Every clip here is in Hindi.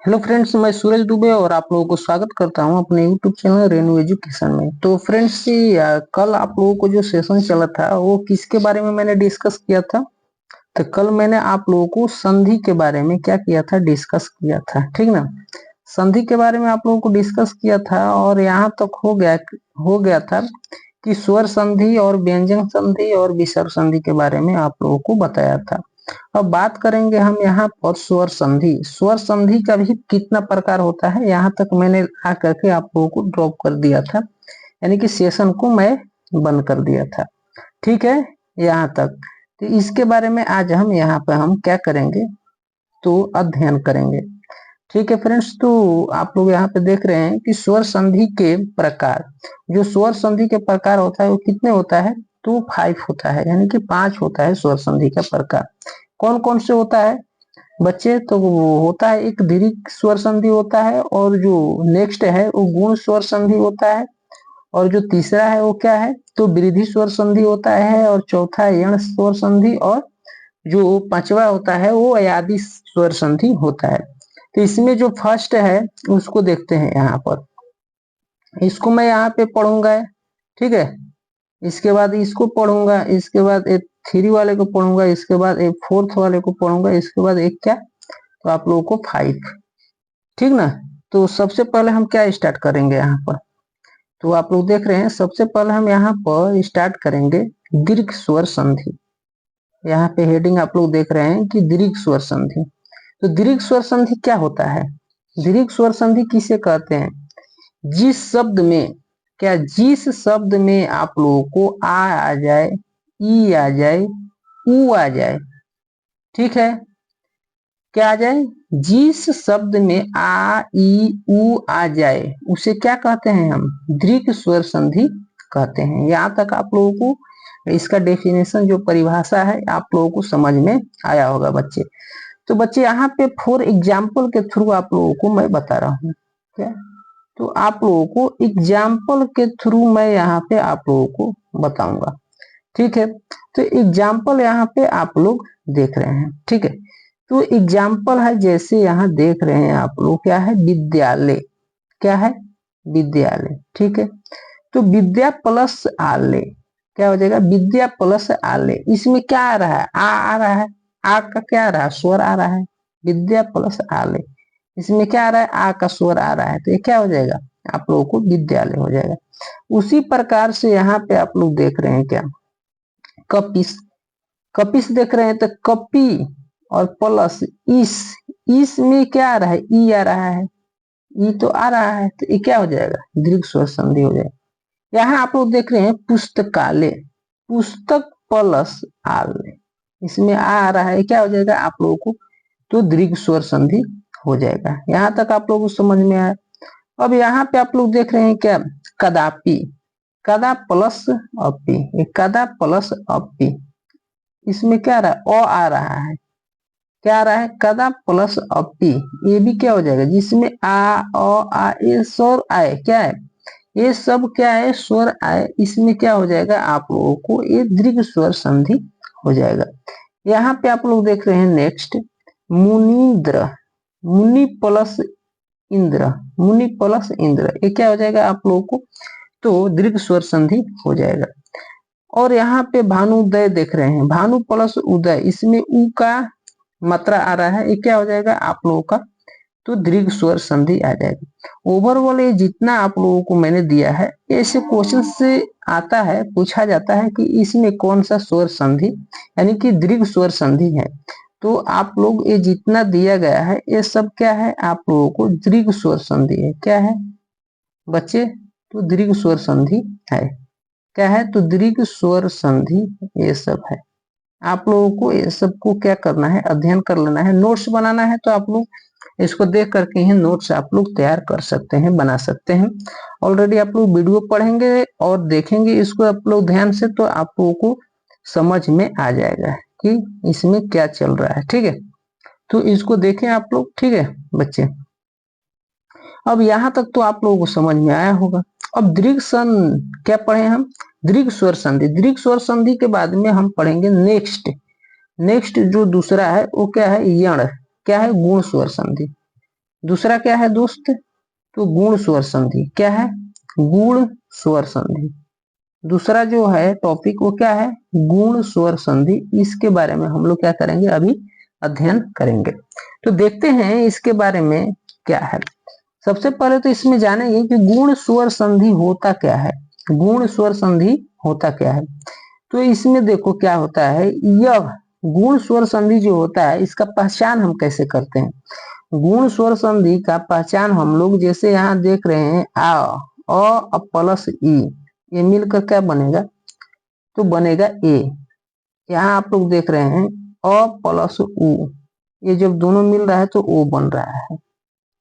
हेलो फ्रेंड्स, मैं सूरज दुबे और आप लोगों को स्वागत करता हूं अपने यूट्यूब चैनल रेनू एजुकेशन में। तो फ्रेंड्स, कल आप लोगों को जो सेशन चला था वो किसके बारे में मैंने डिस्कस किया था। तो कल मैंने आप लोगों को संधि के बारे में क्या किया था, डिस्कस किया था, ठीक ना। संधि के बारे में आप लोगों को डिस्कस किया था और यहाँ तक हो गया था कि स्वर संधि और व्यंजन संधि और विसर्ग संधि के बारे में आप लोगों को बताया था। अब बात करेंगे हम यहाँ पर स्वर संधि। स्वर संधि का भी कितना प्रकार होता है यहाँ तक मैंने आ करके आप लोगों को ड्रॉप कर दिया था, यानी कि सेशन को मैं बंद कर दिया था। ठीक है, यहाँ तक। तो इसके बारे में आज हम यहाँ पे हम क्या करेंगे, तो अध्ययन करेंगे। ठीक है फ्रेंड्स, तो आप लोग यहाँ पे देख रहे हैं कि स्वर संधि के प्रकार, जो स्वर संधि के प्रकार होता है वो कितने होता है, तो 5 होता है, यानी कि 5 होता है स्वर संधि का प्रकार। कौन कौन से होता है बच्चे, तो वो होता है एक दीर्घ स्वर संधि होता है, और जो नेक्स्ट है वो गुण स्वर संधि होता है, और जो तीसरा है वो क्या है, तो वृद्धि स्वर संधि होता है, और चौथा यण स्वर संधि, और जो पांचवा होता है वो अयादि स्वर संधि होता है। तो इसमें जो फर्स्ट है उसको देखते हैं यहाँ पर। इसको मैं यहाँ पे पढ़ूंगा, ठीक है। इसके बाद इसको पढ़ूंगा, इसके बाद एक 3 वाले को पढ़ूंगा, इसके बाद एक 4th वाले को पढ़ूंगा, इसके बाद एक क्या, तो आप लोगों को 5। ठीक ना। तो सबसे पहले हम क्या स्टार्ट करेंगे यहाँ पर, तो आप लोग देख रहे हैं सबसे पहले हम यहाँ पर स्टार्ट करेंगे दीर्घ स्वर संधि। यहाँ पे हेडिंग आप लोग देख रहे हैं कि दीर्घ स्वर संधि। तो दीर्घ स्वर संधि क्या होता है, दीर्घ स्वर संधि किसे कहते हैं, जिस शब्द में आप लोगों को आ जाए, ई आ जाए, ऊ आ जाए, ठीक है, क्या आ जाए, जिस शब्द में आ ई ऊ आ जाए उसे क्या कहते हैं हम, दीर्घ स्वर संधि कहते हैं। यहाँ तक आप लोगों को इसका डेफिनेशन जो परिभाषा है आप लोगों को समझ में आया होगा बच्चे। तो बच्चे यहाँ पे 4 एग्जाम्पल के थ्रू आप लोगों को मैं बता रहा हूँ क्या, तो आप लोगों को एग्जाम्पल के थ्रू मैं यहाँ पे आप लोगों को बताऊंगा। ठीक है, तो एग्जाम्पल यहाँ पे आप लोग देख रहे हैं, ठीक है। तो एग्जाम्पल है, जैसे यहाँ देख रहे हैं आप लोग, क्या है, विद्यालय, क्या है, विद्यालय, ठीक है। तो विद्या प्लस आलय क्या हो जाएगा, विद्या प्लस आलय। इसमें क्या आ रहा है, आ रहा है, आ का क्या आ रहा है, स्वर आ रहा है, विद्या प्लस आलय। इसमें क्या आ रहा है, आ का स्वर आ रहा है, तो ये क्या हो जाएगा, आप लोगों को विद्यालय हो जाएगा। उसी प्रकार से यहाँ पे आप लोग देख रहे हैं क्या, कपिस, कपिस देख रहे हैं, तो कपि और प्लस इस में क्या आ रहा है, ई आ रहा है, ई तो आ रहा है, तो ये क्या हो जाएगा, दीर्घ स्वर संधि हो जाएगा। यहाँ आप लोग देख रहे हैं पुस्तकालय, पुस्तक प्लस आलय, इसमें आ रहा है, क्या हो जाएगा आप लोगों को, तो दीर्घ स्वर संधि हो जाएगा। यहाँ तक आप लोगों को समझ में आया। अब यहाँ पे आप लोग देख रहे हैं क्या, कदापि, कदा प्लस अपि, कदा प्लस अपि, इसमें क्या आ रहा है, अ आ रहा है, क्या आ रहा है, कदा प्लस अपि, ये भी क्या हो जाएगा, जिसमें आ ये स्वर आए, क्या है, ये सब क्या है, स्वर आए, इसमें क्या हो जाएगा आप लोगों को, ये दीर्घ स्वर संधि हो जाएगा। यहाँ पे आप लोग देख रहे हैं नेक्स्ट, मुनीन्द्र, मुनि प्लस इंद्र, मुनि प्लस इंद्र, ये क्या हो जाएगा आप लोगों को, तो दीर्घ स्वर संधि हो जाएगा। और यहाँ पे भानुदय देख रहे हैं, भानु प्लस उदय, इसमें उ का मात्रा आ रहा है, ये क्या हो जाएगा आप लोगों का, तो दीर्घ स्वर संधि आ जाएगा। ओवरऑल ये जितना आप लोगों को मैंने दिया है, ऐसे क्वेश्चन से आता है, पूछा जाता है कि इसमें कौन सा स्वर संधि यानी कि दीर्घ स्वर संधि है। तो आप लोग ये जितना दिया गया है ये सब क्या है, आप लोगों को दीर्घ स्वर संधि है, क्या है बच्चे, तो दीर्घ स्वर संधि है, क्या है, तो दीर्घ स्वर संधि ये सब है। आप लोगों को ये सबको क्या करना है, अध्ययन कर लेना है, नोट्स बनाना है, तो आप लोग इसको देख करके ही नोट्स आप लोग तैयार कर सकते हैं, बना सकते हैं। ऑलरेडी आप लोग वीडियो पढ़ेंगे और देखेंगे इसको आप लोग ध्यान से, तो आप लोगों को समझ में आ जाएगा कि इसमें क्या चल रहा है, ठीक है। तो इसको देखें आप लोग, ठीक है बच्चे। अब यहाँ तक तो आप लोगों को समझ में आया होगा। अब दीर्घ संधि क्या पढ़े हम, दीर्घ स्वर संधि, दीर्घ स्वर संधि के बाद में हम पढ़ेंगे नेक्स्ट जो दूसरा है वो क्या है, यण, क्या है, गुण स्वर संधि। दूसरा क्या है दोस्त, तो गुण स्वर संधि। क्या है, गुण स्वर संधि। दूसरा जो है टॉपिक वो क्या है, गुण स्वर संधि। इसके बारे में हम लोग क्या करेंगे, अभी अध्ययन करेंगे। तो देखते हैं इसके बारे में क्या है। सबसे पहले तो इसमें जानेंगे कि गुण स्वर संधि होता क्या है। गुण स्वर संधि होता क्या है, तो इसमें देखो क्या होता है, यह गुण स्वर संधि जो होता है इसका पहचान हम कैसे करते हैं। गुण स्वर संधि का पहचान हम लोग जैसे यहाँ देख रहे हैं, अ प्लस ई, ये मिलकर क्या बनेगा, तो बनेगा ए। यहाँ आप लोग देख रहे हैं अ प्लस उ, ये जब दोनों मिल रहा है तो ओ बन रहा है।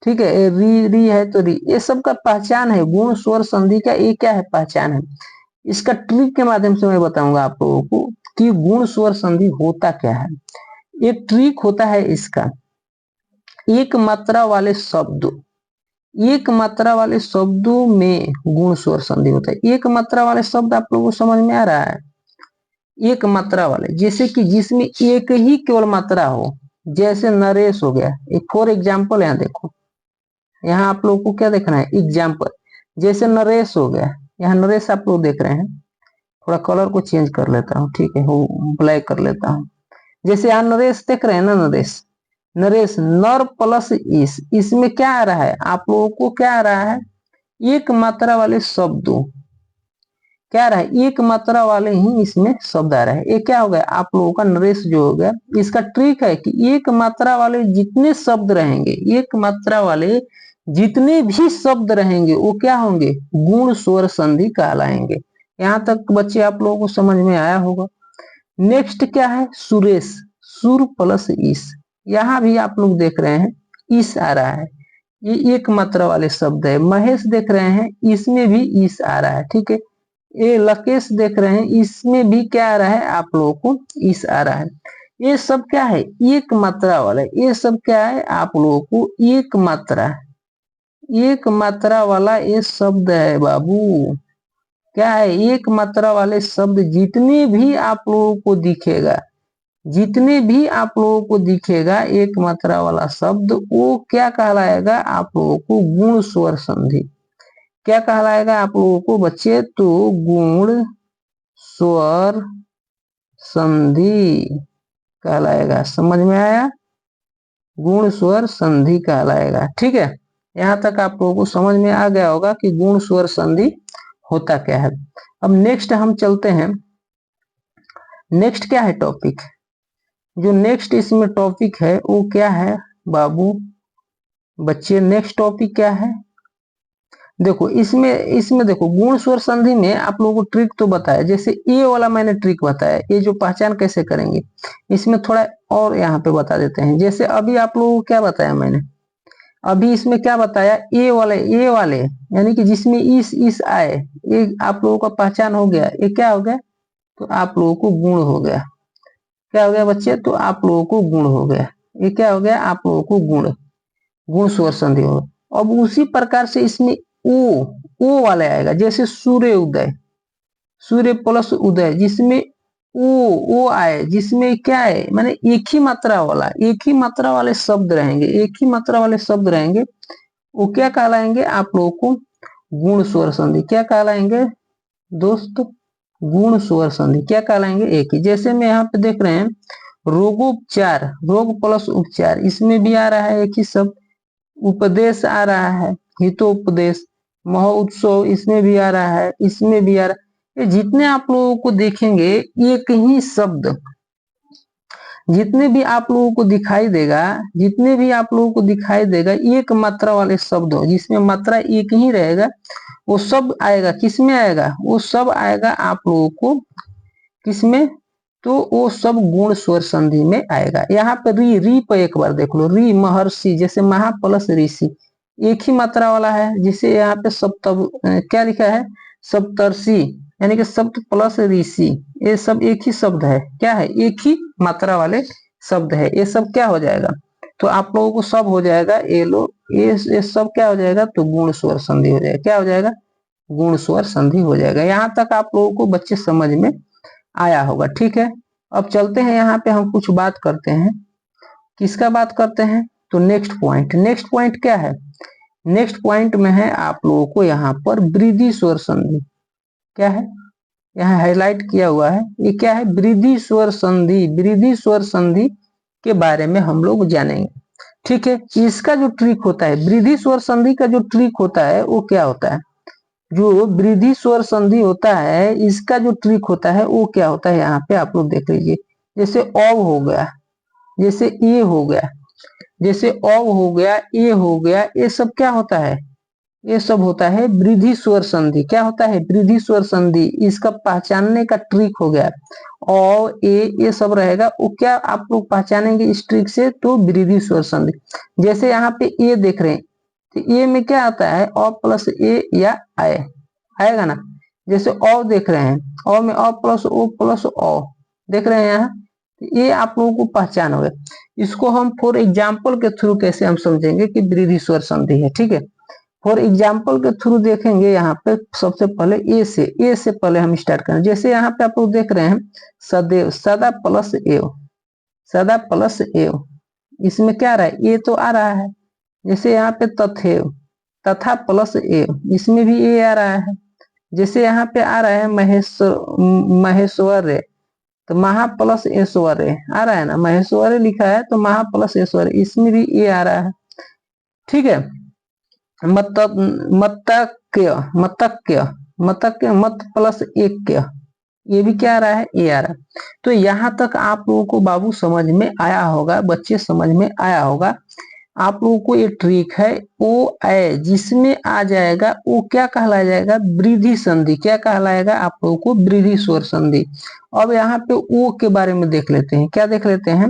ठीक है, री री है तो री, ये सब का पहचान है। गुण स्वर संधि का ये क्या है, पहचान है। इसका ट्रिक के माध्यम से मैं बताऊंगा आप लोगों को कि गुण स्वर संधि होता क्या है। एक ट्रिक होता है इसका, एक मात्रा वाले शब्द, एक मात्रा वाले शब्दों में गुण स्वर संधि होता है। एक मात्रा वाले शब्द आप लोगों को समझ में आ रहा है, एक मात्रा वाले जैसे कि जिसमें एक ही केवल मात्रा हो, जैसे नरेश हो गया। एक फॉर एग्जाम्पल यहाँ देखो, यहाँ आप लोगों को क्या देखना है, एग्जाम्पल। जैसे नरेश हो गया, यहाँ नरेश आप लोग देख रहे हैं, थोड़ा कलर को चेंज कर लेता हूँ, ठीक है, वो ब्लैक कर लेता हूँ। जैसे यहाँ नरेश देख रहे हैं ना, नरेश, नरेश नर प्लस इस, इसमें क्या आ रहा है, आप लोगों को क्या आ रहा है, एक मात्रा वाले शब्दों, क्या आ रहा है, एक मात्रा वाले ही इसमें शब्द आ रहा है। ये क्या हो गया, आप लोगों का नरेश जो हो गया। इसका ट्रिक है कि एक मात्रा वाले जितने शब्द रहेंगे, एक मात्रा वाले जितने भी शब्द रहेंगे वो क्या होंगे, गुण स्वर संधि कहलाएंगे। यहाँ तक बच्चे आप लोगों को समझ में आया होगा। नेक्स्ट क्या है, सुरेश, सुर प्लस इस, यहाँ भी आप लोग देख रहे हैं इस आ रहा है, ये एक मात्रा वाले शब्द है। महेश देख रहे हैं, इसमें भी इस आ रहा है। ठीक है, ये लकेश देख रहे हैं, इसमें भी क्या आ रहा है, आप लोगों को इस आ रहा है। ये सब क्या है, एक मात्रा वाला, ये सब क्या है, आप लोगों को एक मात्रा, एक मात्रा वाला ये शब्द है बाबू। क्या है, एक मात्रा वाले शब्द जितने भी आप लोगों को दिखेगा, जितने भी आप लोगों को दिखेगा एक मात्रा वाला शब्द, वो क्या कहलाएगा, आप लोगों को गुण स्वर संधि। क्या कहलाएगा आप लोगों को बच्चे, तो गुण स्वर संधि कहलाएगा। समझ में आया, गुण स्वर संधि कहलाएगा। ठीक है, यहाँ तक आप लोगों को समझ में आ गया होगा कि गुण स्वर संधि होता क्या है। अब नेक्स्ट हम चलते हैं, नेक्स्ट क्या है टॉपिक, जो नेक्स्ट इसमें टॉपिक है वो क्या है बाबू बच्चे, नेक्स्ट टॉपिक क्या है, देखो इसमें इसमें देखो गुण स्वर संधि में आप लोगों को ट्रिक तो बताया, जैसे ए वाला मैंने ट्रिक बताया, ये जो पहचान कैसे करेंगे इसमें थोड़ा और यहाँ पे बता देते हैं। जैसे अभी आप लोगों को क्या बताया मैंने, अभी इसमें क्या बताया, ए वाले यानी कि जिसमें इस आए, ये आप लोगों का पहचान हो गया। ये क्या हो गया, तो आप लोगों को गुण हो गया। क्या हो गया बच्चे, तो आप लोगों को गुण हो गया। ये क्या हो गया, आप लोगों को गुण, गुण स्वर संधि हो। अब उसी प्रकार से इसमें ओ वाले आएगा, जैसे सूर्य उदय, सूर्य प्लस उदय, जिसमें ओ आए, जिसमें क्या है, माने एक ही मात्रा वाला, एक ही मात्रा वाले शब्द रहेंगे, एक ही मात्रा वाले शब्द रहेंगे, वो क्या कहलाएंगे आप लोगों को, गुण स्वर संधि। क्या कहलाएंगे दोस्त, गुण स्वर संधि क्या कहलाएंगे, एक ही। जैसे मैं यहाँ पे देख रहे हैं रोगोपचार, रोग प्लस उपचार, इसमें भी आ रहा है एक ही शब्द। उपदेश आ रहा है, हितोपदेश, महोत्सव, इसमें भी आ रहा है, इसमें भी आ रहा है। ये जितने आप लोगों को देखेंगे एक ही शब्द, जितने भी आप लोगों को दिखाई देगा, जितने भी आप लोगों को दिखाई देगा एक मात्रा वाले शब्द हो, जिसमें मात्रा एक ही रहेगा, वो सब आएगा, किसमें आएगा, वो सब आएगा आप लोगों को किसमें, तो वो सब गुण स्वर संधि में आएगा। यहाँ पे री पे एक बार देख लो, री महर्षि, जैसे महा प्लस ऋषि, एक ही मात्रा वाला है। जिसे यहाँ पे सप्तव क्या लिखा है, सप्तर्षि, यानी कि सप्त प्लस ऋषि, ये सब एक ही शब्द है। क्या है, एक ही मात्रा वाले शब्द है। ये सब क्या हो जाएगा, तो आप लोगों को सब हो जाएगा, ये लो ये सब क्या हो जाएगा, तो गुण स्वर संधि हो जाएगा। क्या हो जाएगा, गुण स्वर संधि हो जाएगा। यहाँ तक आप लोगों को बच्चे समझ में आया होगा। ठीक है, अब चलते हैं यहाँ पे हम कुछ बात करते हैं, किसका बात करते हैं, तो नेक्स्ट पॉइंट क्या है? नेक्स्ट पॉइंट में है आप लोगों को यहाँ पर वृद्धि स्वर संधि। क्या है? यहाँ हाईलाइट किया हुआ है, ये क्या है? वृद्धि स्वर संधि। वृद्धि स्वर संधि के बारे में हम लोग जानेंगे। ठीक है, इसका जो ट्रिक होता है, वृद्धि स्वर संधि का जो ट्रिक होता है वो क्या होता है? जो वृद्धि स्वर संधि होता है, इसका जो ट्रिक होता है वो क्या होता है? यहाँ पे आप लोग देख लीजिए, जैसे औ हो गया, जैसे ए हो गया, जैसे औ हो गया, ए हो गया, ये सब क्या होता है? ये सब होता है वृद्धि स्वर संधि। क्या होता है? वृद्धि स्वर संधि। इसका पहचानने का ट्रिक हो गया, औ ए ये सब रहेगा, वो क्या आप लोग पहचानेंगे इस ट्रिक से? तो वृद्धि स्वर संधि। जैसे यहाँ पे ए देख रहे हैं, तो ए में क्या आता है? अ प्लस ए या आए, आएगा ना। जैसे औ देख रहे हैं, औ में अ प्लस ओ प्लस औ देख रहे हैं यहाँ, ये आप लोगों को पहचान हो गया। इसको हम फॉर एग्जाम्पल के थ्रू कैसे हम समझेंगे कि वृद्धि स्वर संधि है। ठीक है, फॉर एग्जाम्पल के थ्रू देखेंगे। यहाँ पे सबसे पहले ए से पहले हम स्टार्ट करें। जैसे यहाँ पे आप लोग देख रहे हैं सदैव, सदा प्लस एव, सदा प्लस एव, इसमें क्या आ रहा है? ए तो आ रहा है। जैसे यहाँ पे तथैव, तथा प्लस एव, इसमें भी ए आ रहा है। जैसे यहाँ पे आ रहा है महेश्वर, तो महा प्लस ऐश्वर्य आ रहा है ना, महेश्वर लिखा है तो महा प्लस ऐश्वर्य, इसमें भी ए आ रहा है। ठीक है, मतक्य, मतक्य, मतक्य, मत प्लस एक्य, ये भी क्या आ रहा है? ए आ रहा है। तो यहाँ तक आप लोगों को बाबू समझ में आया होगा, बच्चे समझ में आया होगा। आप लोगों को ये ट्रिक है, ओ ए जिसमें आ जाएगा वो क्या कहलाया जाएगा? वृद्धि संधि। क्या कहलाएगा आप लोगों को? वृद्धि स्वर संधि। अब यहाँ पे ओ के बारे में देख लेते हैं। क्या देख लेते हैं?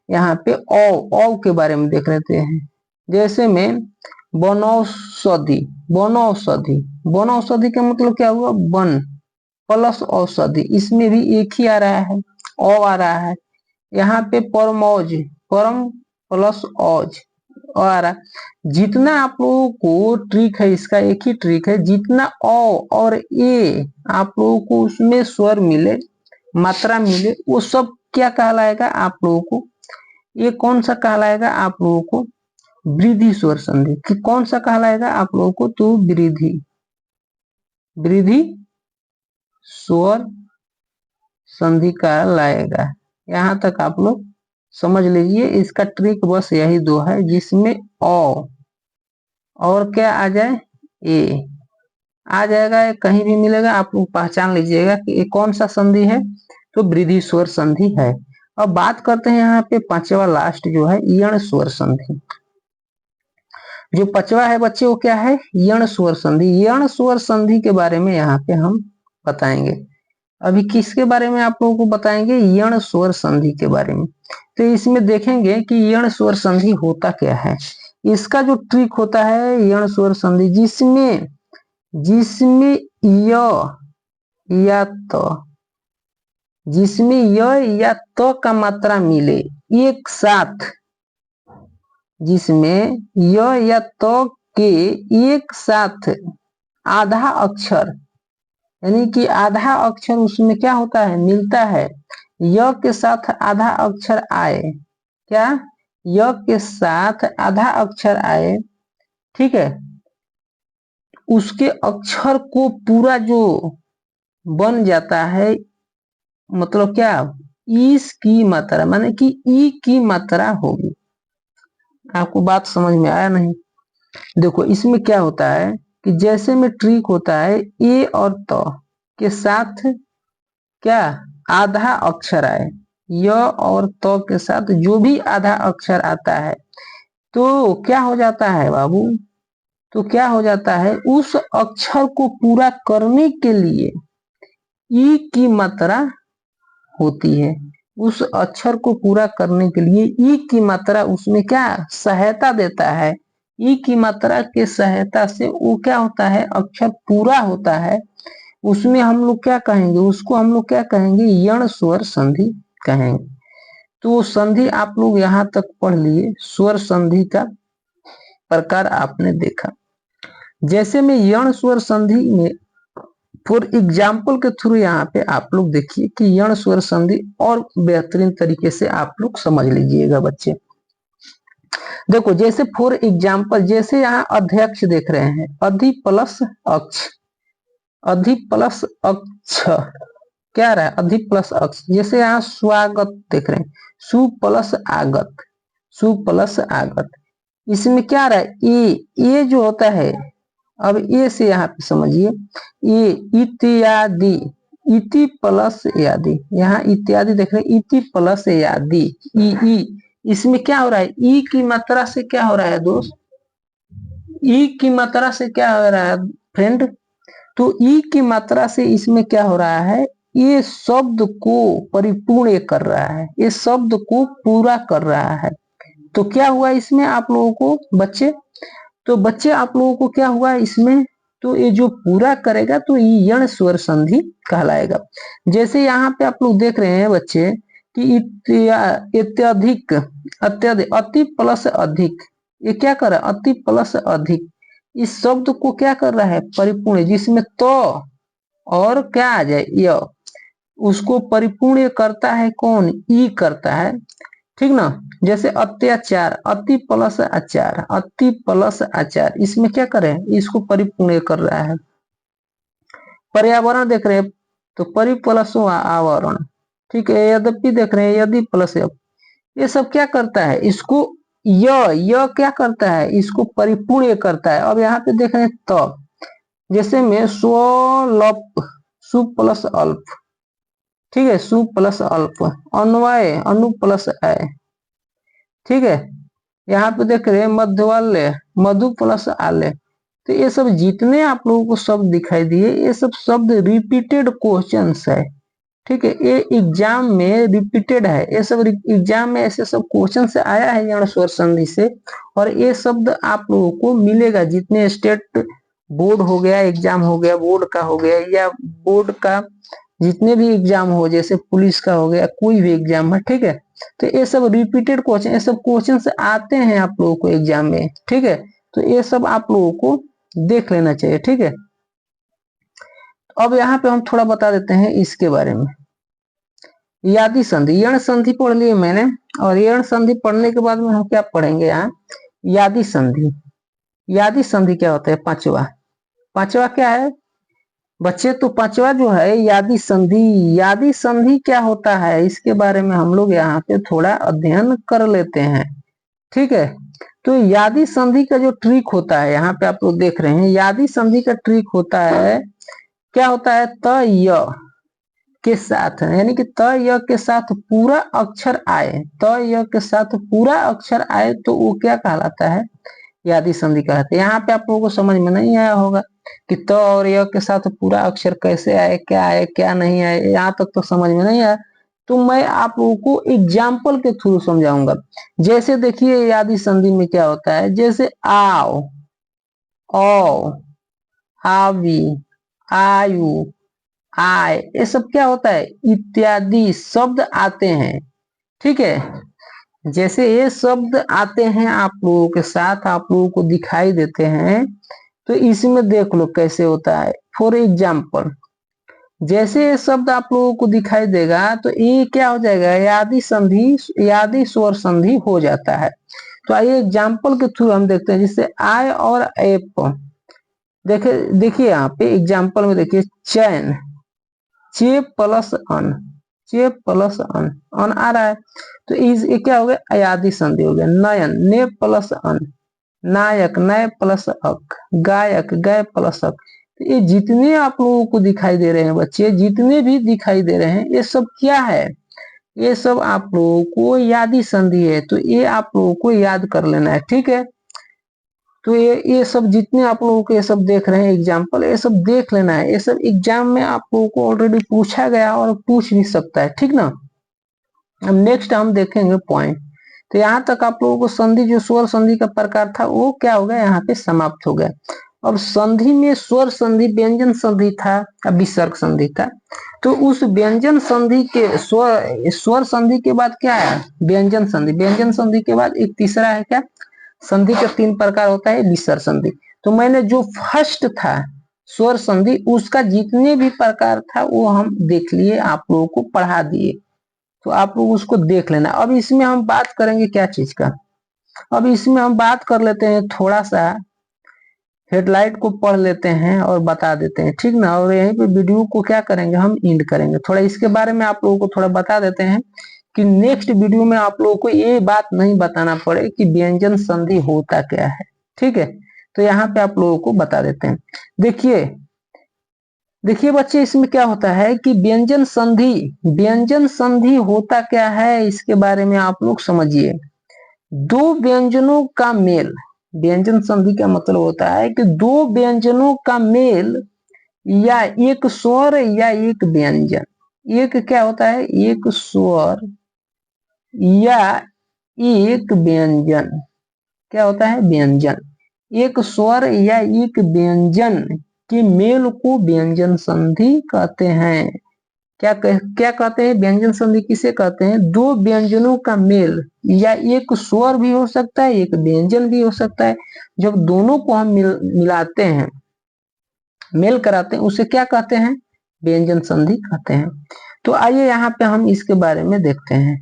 यहाँ पे औ के बारे में देख लेते हैं। जैसे में वनौषधि, वनौषधि, वनौषधि का मतलब क्या हुआ? वन प्लस औषधि, इसमें भी एक ही आ रहा है, औ आ रहा है। यहाँ पे परमौज, परम प्लस औज आ रहा। जितना आप लोगों को ट्रिक है, इसका एक ही ट्रिक है, जितना औ और ए आप लोगों को उसमें स्वर मिले, मात्रा मिले, वो सब क्या कहलाएगा आप लोगों को? ये कौन सा कहलाएगा आप लोगों को? वृद्धि स्वर संधि। कि कौन सा कहलाएगा आप लोगों को? तो वृद्धि, वृद्धि स्वर संधि कहलाएगा। यहाँ तक आप लोग समझ लीजिए। इसका ट्रिक बस यही दो है, जिसमें औ और क्या आ जाए? ए आ जाएगा, कहीं भी मिलेगा, आप लोग पहचान लीजिएगा कि ये कौन सा संधि है। तो वृद्धि स्वर संधि है। अब बात करते हैं यहाँ पे पांचवा लास्ट जो है, यण स्वर संधि। जो पांचवा है बच्चे वो क्या है? यण स्वर संधि। यण स्वर संधि के बारे में यहाँ पे हम बताएंगे। अभी किसके बारे में आप लोगों को बताएंगे? यण स्वर संधि के बारे में। तो इसमें देखेंगे कि यण स्वर संधि होता क्या है। इसका जो ट्रिक होता है यण स्वर संधि, जिसमें जिसमें य या त, जिसमें य या त का मात्रा मिले एक साथ, जिसमें य या त के एक साथ आधा अक्षर, यानी कि आधा अक्षर उसमें क्या होता है? मिलता है। य के साथ आधा अक्षर आए, क्या? य के साथ आधा अक्षर आए, ठीक है, उसके अक्षर को पूरा जो बन जाता है, मतलब क्या? इस की मात्रा, माने कि ई की मात्रा होगी। आपको बात समझ में आया नहीं? देखो इसमें क्या होता है कि जैसे में ट्रिक होता है, ए और त के साथ क्या आधा अक्षर आए, य और त के साथ जो भी आधा अक्षर आता है, तो क्या हो जाता है बाबू? तो क्या हो जाता है? उस अक्षर को पूरा करने के लिए ई की मात्रा होती है। उस अक्षर को पूरा करने के लिए ई की मात्रा उसमें क्या सहायता देता है। ई की मात्रा के सहायता से वो क्या होता है? अक्षर पूरा होता है। उसमें हम लोग क्या कहेंगे? उसको हम लोग क्या कहेंगे? यण स्वर संधि कहेंगे। तो संधि आप लोग यहाँ तक पढ़ लिए। स्वर संधि का प्रकार आपने देखा। जैसे में यण स्वर संधि में फॉर एग्जाम्पल के थ्रू यहाँ पे आप लोग देखिए कि यण स्वर संधि और बेहतरीन तरीके से आप लोग समझ लीजिएगा बच्चे। देखो जैसे फॉर एग्जाम्पल, जैसे यहाँ अध्यक्ष देख रहे हैं, अधि प्लस अक्ष, अधि प्लस अक्ष क्या रहा है, अधि प्लस अक्ष। जैसे यहाँ स्वागत देख रहे हैं, सु प्लस आगत, सु प्लस आगत। इसमें क्या रहा है, ए जो होता है, अब ए से यहाँ पे समझिए, ये इत्यादि, इति प्लस यादि, यहाँ इत्यादि देख रहे हैं, इति प्लस यादि, ई। इसमें क्या हो रहा है, ई की मात्रा से क्या हो रहा है दोस्त, ई की मात्रा से क्या हो रहा है फ्रेंड, तो ई की मात्रा से इसमें क्या हो रहा है, ये शब्द को परिपूर्ण कर रहा है, ये शब्द को पूरा कर रहा है। तो क्या हुआ इसमें आप लोगों को बच्चे, तो बच्चे आप लोगों को क्या हुआ इसमें, तो ये जो पूरा करेगा तो ये यण स्वर संधि कहलाएगा। जैसे यहाँ पे आप लोग देख रहे हैं बच्चे कि इत्याधिक, अत्यधिक, अति प्लस अधिक, ये क्या कर रहा है, अति प्लस अधिक, इस शब्द को क्या कर रहा है, परिपूर्ण, जिसमें तो और क्या आ जाए य, उसको परिपूर्ण करता है कौन, ई करता है, ठीक ना। जैसे अत्याचार, अति प्लस आचार, अति प्लस आचार, इसमें क्या करें, इसको परिपूर्ण कर रहा है। पर्यावरण देख रहे हैं तो परि प्लस आवरण, ठीक है। यद्यपि देख रहे हैं, यदि प्लस, ये सब क्या करता है, इसको य क्या करता है, इसको परिपूर्ण करता है। अब यहाँ पे देख रहे हैं तो, जैसे में स्वल्प, सु प्लस अल्प, ठीक है, सु प्लस अल्प, अन्वय, अनु प्लस अय, ठीक है। यहाँ पे देख रहे हैं मध्यवाल्य, मधु प्लस आल्य। तो ये सब जितने आप लोगों को शब्द दिखाई दिए, ये सब शब्द रिपीटेड क्वेश्चंस है, ठीक है। ये एग्जाम में रिपीटेड है, ये सब एग्जाम में ऐसे सब क्वेश्चन से आया है यण स्वर संधि से, और ये शब्द आप लोगों को मिलेगा जितने स्टेट बोर्ड हो गया, एग्जाम हो गया, बोर्ड का हो गया, या बोर्ड का जितने भी एग्जाम हो, जैसे पुलिस का हो गया, कोई भी एग्जाम है, ठीक है। तो ये सब रिपीटेड क्वेश्चन, ये सब क्वेश्चन से आते हैं आप लोगों को एग्जाम में, ठीक है। तो ये सब आप लोगों को देख लेना चाहिए, ठीक है। अब यहाँ पे हम थोड़ा बता देते हैं इसके बारे में। यादि संधि, यण संधि पढ़ लिए मैंने, और यण संधि पढ़ने के बाद में हम क्या पढ़ेंगे यहाँ, यादि संधि। यादि संधि क्या होता है, पांचवा, पांचवा क्या है बच्चे, तो पांचवा जो है यादि संधि। यादि संधि क्या होता है, इसके बारे में हम लोग यहाँ पे थोड़ा अध्ययन कर लेते हैं, ठीक है। तो यादि संधि का जो ट्रिक होता है, यहाँ पे आप लोग देख रहे हैं, यादि संधि का ट्रिक होता है, क्या होता है, त य के साथ, यानी कि त य के साथ पूरा अक्षर आए, त य के साथ पूरा अक्षर आए तो वो क्या कहलाता है, यादि संधि कहलाता है। यहाँ पे आप लोगों को समझ में नहीं आया होगा कि त और य के साथ पूरा अक्षर कैसे आए, क्या नहीं आए, यहाँ तक तो समझ में नहीं आया। तो मैं आप लोगों को एग्जाम्पल के थ्रू समझाऊंगा। जैसे देखिए यादि संधि में क्या होता है, जैसे आओ, ओ, आवी, आयु, आय, ये सब क्या होता है, इत्यादि शब्द आते हैं, ठीक है। जैसे ये शब्द आते हैं आप लोगों के साथ, आप लोगों को दिखाई देते हैं, तो इसमें देख लो कैसे होता है। फॉर एग्जाम्पल, जैसे ये शब्द आप लोगों को दिखाई देगा तो ये क्या हो जाएगा, यादि संधि, यादि स्वर संधि हो जाता है। तो आइए एग्जाम्पल के थ्रू हम देखते हैं। जैसे आय और एप, देखिए यहाँ पे एग्जाम्पल में देखिए, चैन, चे प्लस अन, चे प्लस अन, अन आ रहा है, तो ये क्या हो गया, अयादि संधि हो गया। नयन, ने प्लस अन, नायक, नय प्लस अक, गायक, गय प्लस अक। तो ये जितने आप लोगों को दिखाई दे रहे हैं बच्चे, जितने भी दिखाई दे रहे हैं, ये सब क्या है, ये सब आप लोगों को यादि संधि है। तो ये आप लोगों को याद कर लेना है, ठीक है। तो ये सब जितने आप लोगों को ये सब देख रहे हैं एग्जाम्पल, ये सब देख लेना है, ये सब एग्जाम में आप लोगों को ऑलरेडी पूछा गया और पूछ भी सकता है, ठीक ना। अब नेक्स्ट हम देखेंगे पॉइंट। तो यहाँ तक आप लोगों को संधि, जो स्वर संधि का प्रकार था वो क्या हो गया, यहाँ पे समाप्त हो गया। अब संधि में स्वर संधि, व्यंजन संधि था, विसर्ग संधि था। तो उस व्यंजन संधि के स्वर संधि के बाद क्या है, व्यंजन संधि। व्यंजन संधि के बाद एक तीसरा है क्या, संधि का 3 प्रकार होता है, विसर्ग संधि। तो मैंने जो फर्स्ट था स्वर संधि, उसका जितने भी प्रकार था वो हम देख लिए, आप लोगों को पढ़ा दिए, तो आप लोग उसको देख लेना। अब इसमें हम बात करेंगे क्या चीज का, अब इसमें हम बात कर लेते हैं, थोड़ा सा हेडलाइट को पढ़ लेते हैं और बता देते हैं, ठीक ना। और यहीं पे वीडियो को क्या करेंगे, हम एंड करेंगे। थोड़ा इसके बारे में आप लोगों को थोड़ा बता देते हैं कि नेक्स्ट वीडियो में आप लोगों को ये बात नहीं बताना पड़े कि व्यंजन संधि होता क्या है, ठीक है। तो यहाँ पे आप लोगों को बता देते हैं। देखिए देखिए बच्चे, इसमें क्या होता है कि व्यंजन संधि होता क्या है, इसके बारे में आप लोग समझिए। दो व्यंजनों का मेल, व्यंजन संधि का मतलब होता है कि दो व्यंजनों का मेल, या एक स्वर या एक व्यंजन। एक क्या होता है, एक स्वर या एक व्यंजन। क्या होता है, व्यंजन। एक स्वर या एक व्यंजन के मेल को व्यंजन संधि कहते हैं। क्या कहते हैं, व्यंजन संधि किसे कहते हैं, दो व्यंजनों का मेल, या एक स्वर भी हो सकता है, एक व्यंजन भी हो सकता है। जब दोनों को हम मिलाते हैं, मेल कराते हैं, उसे क्या कहते हैं, व्यंजन संधि कहते हैं। तो आइए यहाँ पे हम इसके बारे में देखते हैं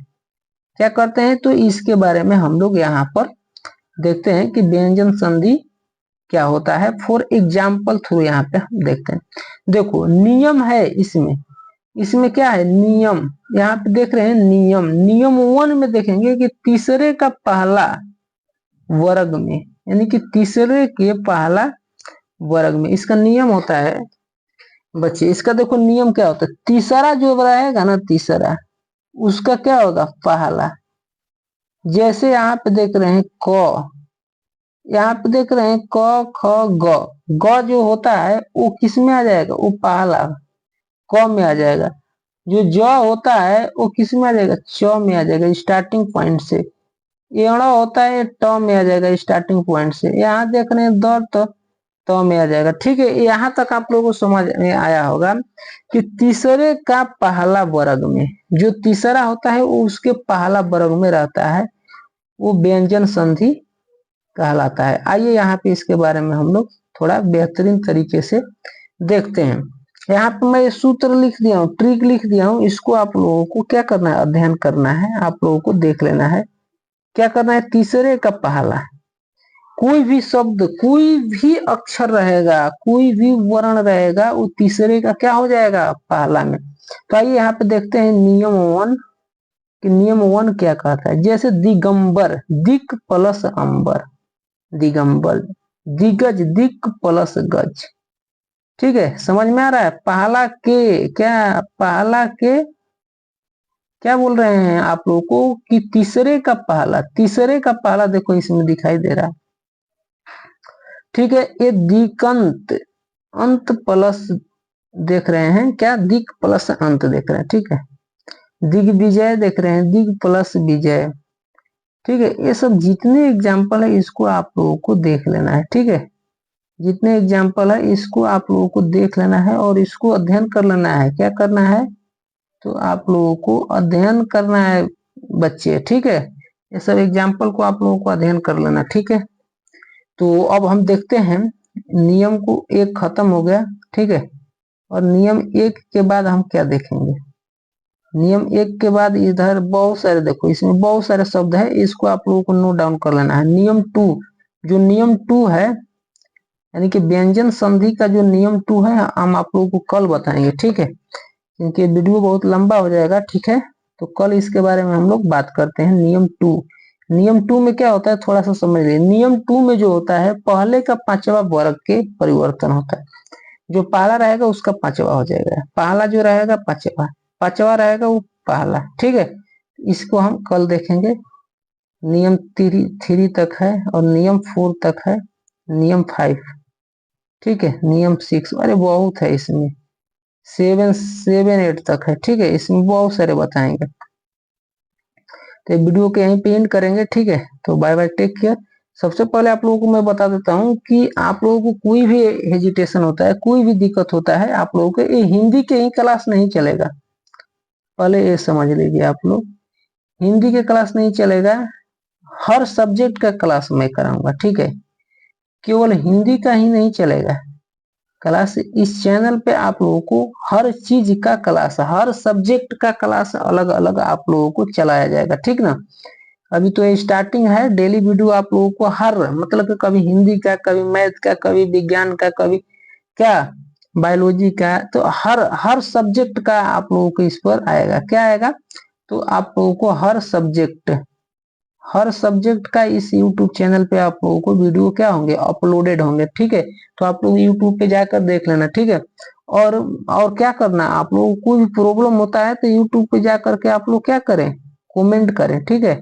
क्या करते हैं। तो इसके बारे में हम लोग यहाँ पर देखते हैं कि व्यंजन संधि क्या होता है। फॉर एग्जाम्पल थ्रू यहाँ पे हम देखते हैं। देखो नियम है इसमें क्या है, नियम। यहाँ पे देख रहे हैं नियम 1 में देखेंगे कि तीसरे का पहला वर्ग में, यानी कि तीसरे के पहला वर्ग में इसका नियम होता है बच्चे। इसका देखो नियम क्या होता है, तीसरा जो रहेगा ना, तीसरा उसका क्या होगा, पहला। जैसे यहाँ पे देख रहे हैं क, यहाँ पे देख रहे हैं क ख ग, ग जो होता है वो किस में आ जाएगा, वो पहला क में आ जाएगा। जो ज होता है वो किस में आ जाएगा, च में आ जाएगा, स्टार्टिंग पॉइंट से। एड़ा होता है ट में आ जाएगा, स्टार्टिंग पॉइंट से। यहाँ देख रहे हैं द, तो में आ जाएगा, ठीक है। यहाँ तक आप लोगों को समझ में आया होगा कि तीसरे का पहला वर्ग में, जो तीसरा होता है वो उसके पहला वर्ग में रहता है, वो व्यंजन संधि कहलाता है। आइए यहाँ पे इसके बारे में हम लोग थोड़ा बेहतरीन तरीके से देखते हैं। यहाँ पे मैं सूत्र लिख दिया हूँ, ट्रिक लिख दिया हूँ, इसको आप लोगों को क्या करना है, अध्ययन करना है, आप लोगों को देख लेना है। क्या करना है, तीसरे का पहला कोई भी शब्द, कोई भी अक्षर रहेगा, कोई भी वर्ण रहेगा, वो तीसरे का क्या हो जाएगा, पहला में। तो आइए यहाँ पे देखते हैं नियम 1 कि नियम 1 क्या कहता है। जैसे दिगंबर, दिक प्लस अंबर, दिगंबर। दिग्गज, दिक प्लस गज, ठीक है, समझ में आ रहा है। पहला के क्या, पहला के क्या बोल रहे हैं आप लोगों को कि तीसरे का पहला, तीसरे का पहला देखो इसमें दिखाई दे रहा है, ठीक है। ये दिकंत, अंत प्लस देख रहे हैं क्या, दिक प्लस अंत देख रहे हैं, ठीक है। दिग्विजय देख रहे हैं, दिग प्लस विजय, ठीक है। ये सब जितने एग्जाम्पल है इसको आप लोगों को देख लेना है, ठीक है। जितने एग्जाम्पल है इसको आप लोगों को देख लेना है और इसको अध्ययन कर लेना है। क्या करना है, तो आप लोगों को अध्ययन करना है बच्चे, ठीक है। ये सब एग्जाम्पल को आप लोगों को अध्ययन कर लेना, ठीक है। तो अब हम देखते हैं, नियम को 1 खत्म हो गया, ठीक है। और नियम 1 के बाद हम क्या देखेंगे, नियम 1 के बाद इधर बहुत सारे, देखो इसमें बहुत सारे शब्द है, इसको आप लोगों को नोट डाउन कर लेना है। नियम 2, जो नियम 2 है, यानी कि व्यंजन संधि का जो नियम 2 है, हम आप लोगों को कल बताएंगे, ठीक है, क्योंकि वीडियो बहुत लंबा हो जाएगा, ठीक है। तो कल इसके बारे में हम लोग बात करते हैं। नियम 2, नियम 2 में क्या होता है, थोड़ा सा समझ लीजिए। नियम 2 में जो होता है, पहले का 5वां वर्ग के परिवर्तन होता है। जो पहला रहेगा उसका 5वां हो जाएगा, पहला जो रहेगा 5वां, 5वां रहेगा वो पहला, ठीक है। इसको हम कल देखेंगे। नियम 3 तक है और नियम 4 तक है, नियम 5, ठीक है, नियम 6, अरे बहुत है इसमें, 7 8 तक है, ठीक है। इसमें बहुत सारे बताएंगे। तो वीडियो के यहीं पे एंड करेंगे, ठीक है। तो बाय बाय, टेक केयर। सबसे पहले आप लोगों को मैं बता देता हूँ कि आप लोगों को कोई भी हेजिटेशन होता है, कोई भी दिक्कत होता है, आप लोगों को ये हिंदी के ही क्लास नहीं चलेगा, पहले ये समझ लीजिए आप लोग। हिंदी के क्लास नहीं चलेगा, हर सब्जेक्ट का क्लास मैं कराऊंगा, ठीक है। केवल हिंदी का ही नहीं चलेगा क्लास। इस चैनल पे आप लोगों को हर चीज का क्लास, हर सब्जेक्ट का क्लास अलग अलग आप लोगों को चलाया जाएगा, ठीक ना। अभी तो ये स्टार्टिंग है। डेली वीडियो आप लोगों को हर मतलब कि कभी हिंदी का, कभी मैथ का, कभी विज्ञान का, कभी क्या बायोलॉजी का, तो हर हर सब्जेक्ट का आप लोगों को इस पर आएगा। क्या आएगा? तो आप लोगों को हर सब्जेक्ट का इस YouTube चैनल पे आप लोगों को वीडियो क्या होंगे, अपलोडेड होंगे। ठीक है, तो आप लोग YouTube पे जाकर देख लेना। ठीक है, और और क्या करना, आप लोगों को कोई भी प्रॉब्लम होता है तो YouTube पे जाकर के आप लोग क्या करें, कमेंट करें। ठीक है,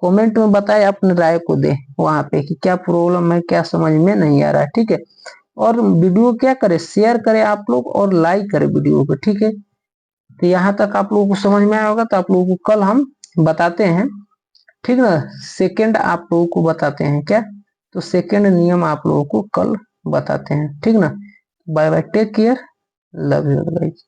कमेंट में बताएं, अपनी राय को दे वहां पे कि क्या प्रॉब्लम है, क्या समझ में नहीं आ रहा है। ठीक है, और वीडियो क्या करें, शेयर करें आप लोग और लाइक करें वीडियो को। ठीक है, तो यहाँ तक आप लोगों को समझ में आया होगा। तो आप लोगों को कल हम बताते हैं, ठीक ना, सेकंड आप लोगों को बताते हैं क्या, तो सेकंड नियम आप लोगों को कल बताते हैं। ठीक ना, bye bye, take care, love you guys.